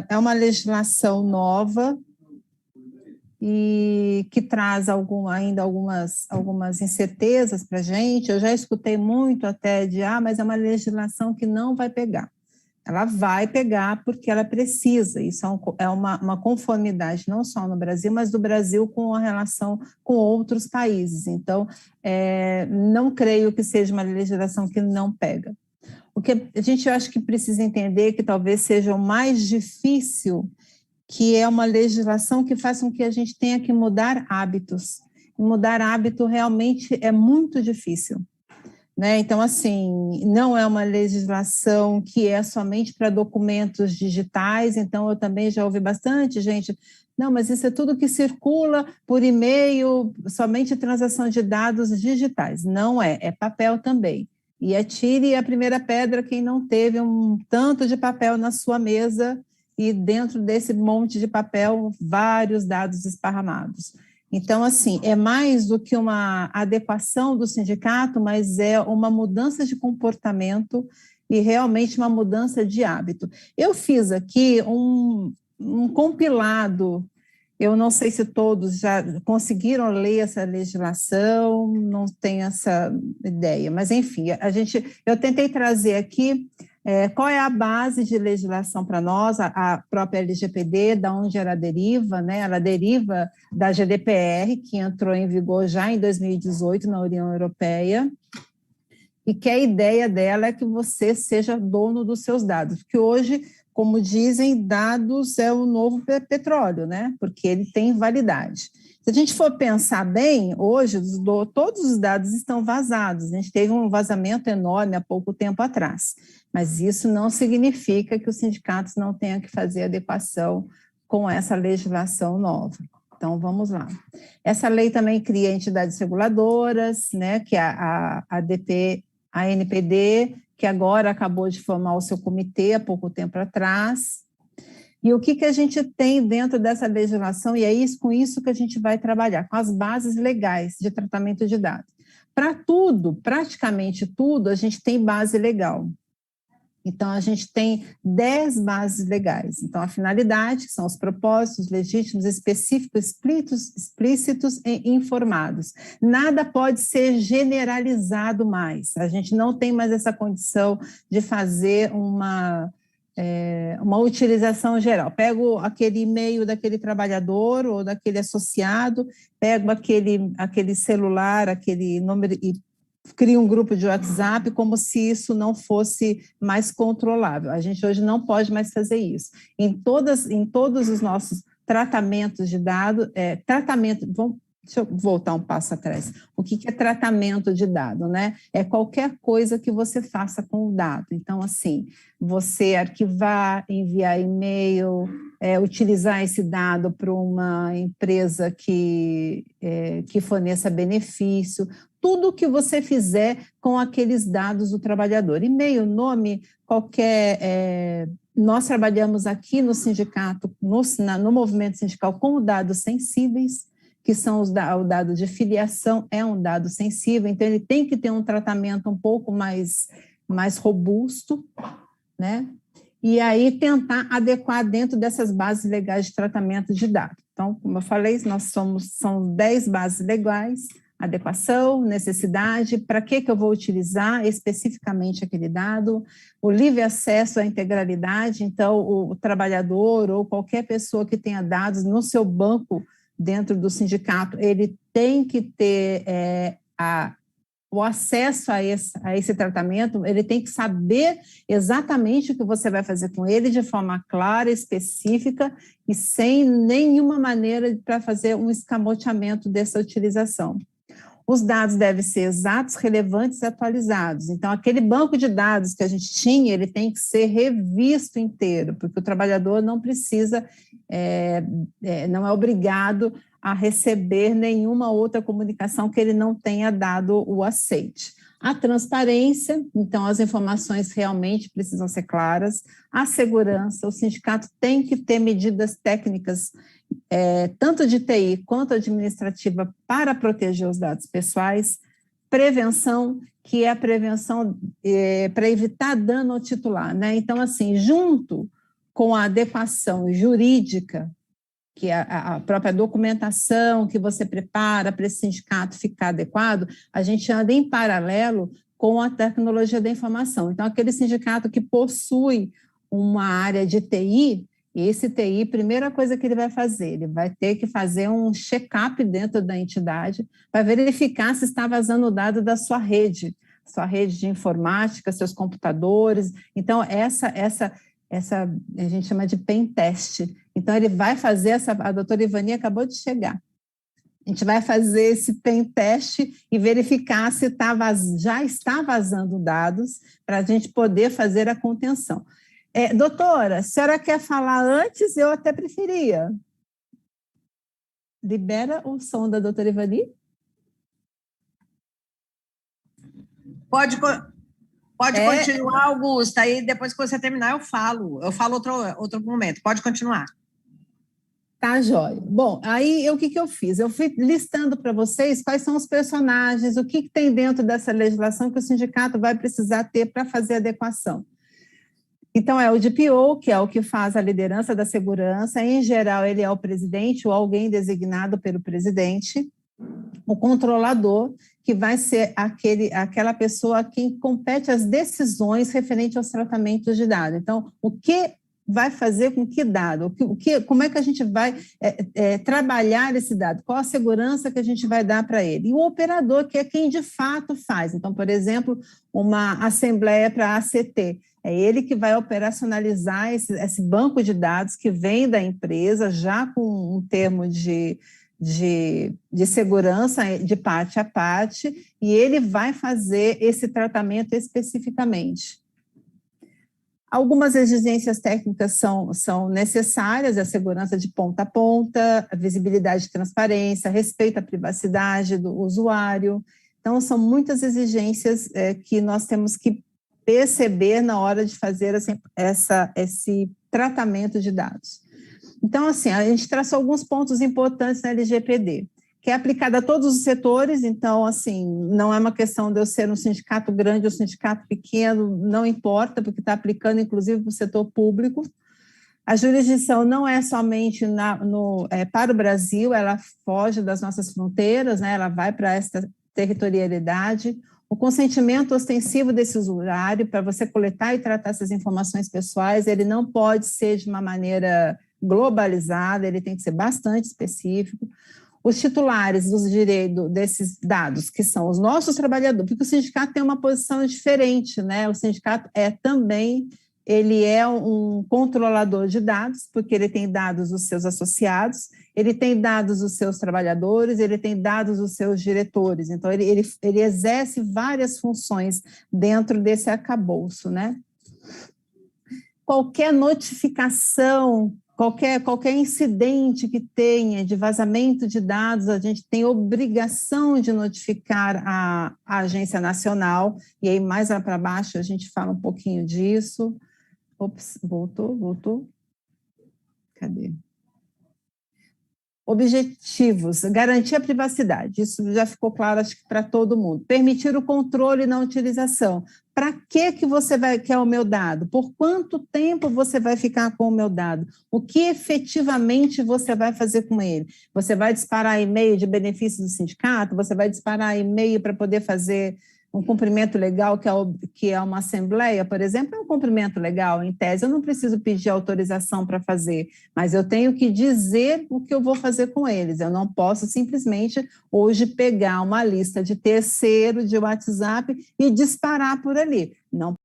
É uma legislação nova e que traz ainda algumas incertezas para a gente. Eu já escutei muito até mas é uma legislação que não vai pegar. Ela vai pegar porque ela precisa, isso é uma conformidade não só no Brasil, mas do Brasil com a relação com outros países. Então, não creio que seja uma legislação que não pega. O que a gente acha que precisa entender que talvez seja o mais difícil, que é uma legislação que faz com que a gente tenha que mudar hábitos. E mudar hábito realmente é muito difícil. Né? Então, assim, não é uma legislação que é somente para documentos digitais, então eu também já ouvi bastante gente, não, mas isso é tudo que circula por e-mail, somente transação de dados digitais. Não é papel também. E atire a primeira pedra quem não teve um tanto de papel na sua mesa e dentro desse monte de papel, vários dados esparramados. Então, assim, é mais do que uma adequação do sindicato, mas é uma mudança de comportamento e realmente uma mudança de hábito. Eu fiz aqui um compilado, eu não sei se todos já conseguiram ler essa legislação, não tenho essa ideia, mas enfim, eu tentei trazer aqui qual é a base de legislação para nós, a própria LGPD, da onde ela deriva, né? Ela deriva da GDPR, que entrou em vigor já em 2018 na União Europeia, e que a ideia dela é que você seja dono dos seus dados, porque hoje, como dizem, dados é o novo petróleo, né? Porque ele tem validade. Se a gente for pensar bem, hoje todos os dados estão vazados, a gente teve um vazamento enorme há pouco tempo atrás, mas isso não significa que os sindicatos não tenham que fazer adequação com essa legislação nova. Então, vamos lá. Essa lei também cria entidades reguladoras, né, que é a ANPD, que agora acabou de formar o seu comitê há pouco tempo atrás. E o que a gente tem dentro dessa legislação, e é com isso que a gente vai trabalhar, com as bases legais de tratamento de dados. Para tudo, praticamente tudo, a gente tem base legal. Então, a gente tem 10 bases legais. Então, a finalidade, que são os propósitos legítimos, específicos, explícitos e informados. Nada pode ser generalizado mais. A gente não tem mais essa condição de fazer uma utilização geral. Pego aquele e-mail daquele trabalhador ou daquele associado, pego aquele celular, aquele número e cria um grupo de WhatsApp como se isso não fosse mais controlável. A gente hoje não pode mais fazer isso. Em todos os nossos tratamentos de dados, deixa eu voltar um passo atrás. O que é tratamento de dado, né? É qualquer coisa que você faça com o dado. Então, assim, você arquivar, enviar e-mail, utilizar esse dado para uma empresa que forneça benefício, tudo que você fizer com aqueles dados do trabalhador. E-mail, nome, qualquer... nós trabalhamos aqui no sindicato, no movimento sindical, com dados sensíveis, que são o dado de filiação, é um dado sensível, então ele tem que ter um tratamento um pouco mais robusto, né? E aí tentar adequar dentro dessas bases legais de tratamento de dados. Então, como eu falei, são 10 bases legais, adequação, necessidade, para que eu vou utilizar especificamente aquele dado, o livre acesso à integralidade, então o trabalhador ou qualquer pessoa que tenha dados no seu banco dentro do sindicato, ele tem que ter o acesso a esse tratamento, ele tem que saber exatamente o que você vai fazer com ele de forma clara, específica e sem nenhuma maneira para fazer um escamoteamento dessa utilização. Os dados devem ser exatos, relevantes e atualizados. Então, aquele banco de dados que a gente tinha, ele tem que ser revisto inteiro, porque o trabalhador não precisa, não é obrigado a receber nenhuma outra comunicação que ele não tenha dado o aceite. A transparência, então as informações realmente precisam ser claras. A segurança, o sindicato tem que ter medidas técnicas, tanto de TI quanto administrativa, para proteger os dados pessoais. Prevenção, que é a prevenção para evitar dano ao titular, né? Então, assim, junto com a adequação jurídica, que é a própria documentação que você prepara para esse sindicato ficar adequado, a gente anda em paralelo com a tecnologia da informação. Então, aquele sindicato que possui uma área de TI, esse TI, primeira coisa que ele vai fazer, ele vai ter que fazer um check-up dentro da entidade para verificar se está vazando o dado da sua rede de informática, seus computadores. Então, essa a gente chama de pen test. Então, ele vai fazer a doutora Ivani acabou de chegar. A gente vai fazer esse pen test e verificar se já está vazando dados para a gente poder fazer a contenção. Doutora, a senhora quer falar antes? Eu até preferia. Libera o som da doutora Ivani. Pode continuar, Augusta, aí depois que você terminar eu falo outro momento, pode continuar. Tá, joia. Bom, aí o que eu fiz? Eu fui listando para vocês quais são os personagens, o que tem dentro dessa legislação que o sindicato vai precisar ter para fazer adequação. Então, é o DPO, que é o que faz a liderança da segurança, em geral ele é o presidente ou alguém designado pelo presidente, o controlador, que vai ser aquela pessoa a quem compete as decisões referentes aos tratamentos de dados. Então, o que vai fazer com que dado? Como é que a gente vai trabalhar esse dado? Qual a segurança que a gente vai dar para ele? E o operador, que é quem de fato faz. Então, por exemplo, uma assembleia para a ACT, é ele que vai operacionalizar esse banco de dados que vem da empresa, já com um termo de segurança de parte a parte, e ele vai fazer esse tratamento especificamente. Algumas exigências técnicas são necessárias, a segurança de ponta a ponta, a visibilidade e transparência, respeito à privacidade do usuário. Então, são muitas exigências que nós temos que perceber na hora de fazer esse tratamento de dados. Então, assim, a gente traçou alguns pontos importantes na LGPD, que é aplicada a todos os setores. Então, assim, não é uma questão de eu ser um sindicato grande ou um sindicato pequeno, não importa, porque está aplicando, inclusive, para o setor público. A jurisdição não é somente para o Brasil, ela foge das nossas fronteiras, né? Ela vai para esta territorialidade. O consentimento ostensivo desse usuário para você coletar e tratar essas informações pessoais, ele não pode ser de uma maneira globalizada, ele tem que ser bastante específico. Os titulares dos direitos desses dados, que são os nossos trabalhadores, porque o sindicato tem uma posição diferente, né? O sindicato ele é um controlador de dados, porque ele tem dados dos seus associados, ele tem dados dos seus trabalhadores, ele tem dados dos seus diretores. Então, ele exerce várias funções dentro desse arcabouço, né? Qualquer notificação, qualquer incidente que tenha de vazamento de dados, a gente tem obrigação de notificar a Agência Nacional, e aí mais lá para baixo a gente fala um pouquinho disso. Ops, voltou. Cadê? Objetivos, garantir a privacidade, isso já ficou claro, acho que para todo mundo. Permitir o controle na utilização. Para que você quer o meu dado? Por quanto tempo você vai ficar com o meu dado? O que efetivamente você vai fazer com ele? Você vai disparar e-mail de benefício do sindicato? Você vai disparar e-mail para poder fazer um cumprimento legal, que é uma assembleia, por exemplo, é um cumprimento legal, em tese, eu não preciso pedir autorização para fazer, mas eu tenho que dizer o que eu vou fazer com eles, eu não posso simplesmente hoje pegar uma lista de terceiro, de WhatsApp e disparar por ali, não